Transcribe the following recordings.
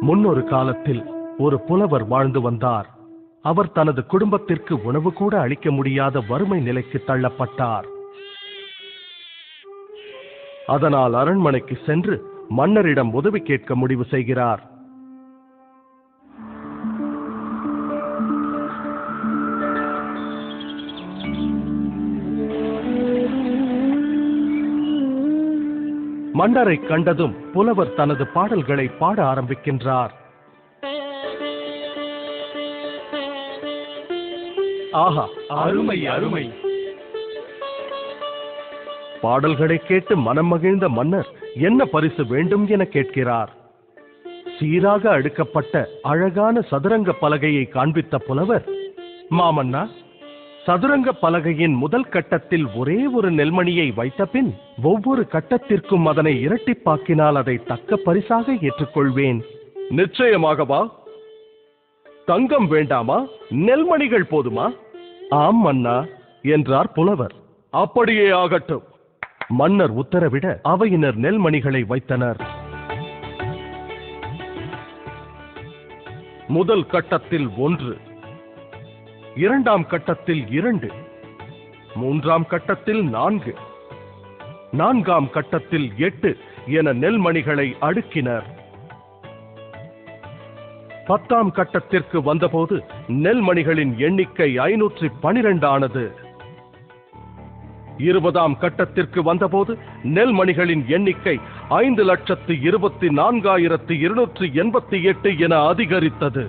முன்னொரு காலத்தில் ஒரு புலவர் வாழ்ந்து வந்தார். அவர் தனது குடும்பத்திற்கு உணவு கூட அளிக்க முடியாத வறுமை நிலைக்கு தள்ளப்பட்டார். அதனால் அரண்மனைக்கு சென்று மன்னரிடம் உதவி கேட்க முடிவு செய்கிறார். மன்னரை கண்டதும் புலவர் தனது பாடல்களை பாட ஆரம்பிக்கின்றார். ஆஹா, அருமை அருமை! பாடல்களை கேட்டு மனம் மகிழ்ந்த மன்னர் என்ன பரிசு வேண்டும் என கேட்கிறார். சீராக அடுக்கப்பட்ட அழகான சதுரங்க பலகையை காண்பித்த புலவர், மாமன்னா, சதுரங்க பலகையின் முதல் கட்டத்தில் ஒரே ஒரு நெல்மணியை வைத்த பின் ஒவ்வொரு கட்டத்திற்கும் அதனை இரட்டிப்பாக்கினால் அதை தக்க பரிசாக ஏற்றுக்கொள்வேன். நிச்சயமாகவா? தங்கம் வேண்டாமா? நெல்மணிகள் போதுமா? ஆம் மன்னா என்றார் புலவர். அப்படியே ஆகட்டும். மன்னர் உத்தரவிட அவையினர் நெல்மணிகளை வைத்தனர். முதல் கட்டத்தில் 1, இரண்டாம் கட்டத்தில் 2, மூன்றாம் கட்டத்தில் 4, நான்காம் கட்டத்தில் 8 என நெல்மணிகளை அடுக்கினர். 10ஆம் கட்டத்திற்கு வந்தபோது நெல்மணிகளின் எண்ணிக்கை 512 ஆனது. 20ஆம் கட்டத்திற்கு வந்தபோது நெல்மணிகளின் எண்ணிக்கை 5,24,288 என அதிகரித்தது.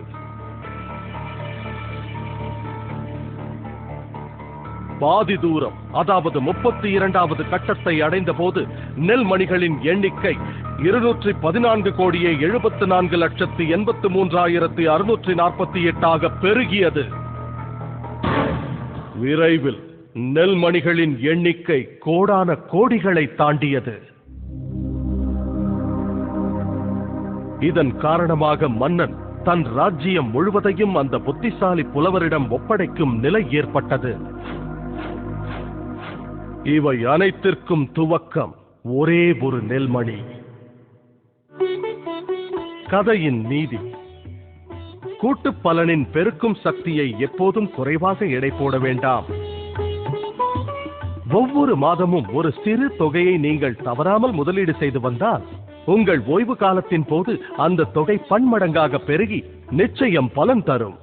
பாதி தூரம், அதாவது 32வது கட்டத்தை அடைந்த போது நெல்மணிகளின் எண்ணிக்கை 214,74,83,648 பெருகியது. விரைவில் நெல்மணிகளின் எண்ணிக்கை கோடான கோடிகளை தாண்டியது. இதன் காரணமாக மன்னன் தன் ராஜ்ஜியம் முழுவதையும் அந்த புத்திசாலி புலவரிடம் ஒப்படைக்கும் நிலை ஏற்பட்டது. இவை அனைத்திற்கும் துவக்கம் ஒரே ஒரு நெல்மணி. கதையின் நீதி: கூட்டு பலனின் பெருக்கும் சக்தியை எப்போதும் குறைவாக எடை போட வேண்டாம். ஒவ்வொரு மாதமும் ஒரு சிறு தொகையை நீங்கள் தவறாமல் முதலீடு செய்து வந்தால் உங்கள் ஓய்வு காலத்தின் போது அந்த தொகை பன்மடங்காக பெருகி நிச்சயம் பலன் தரும்.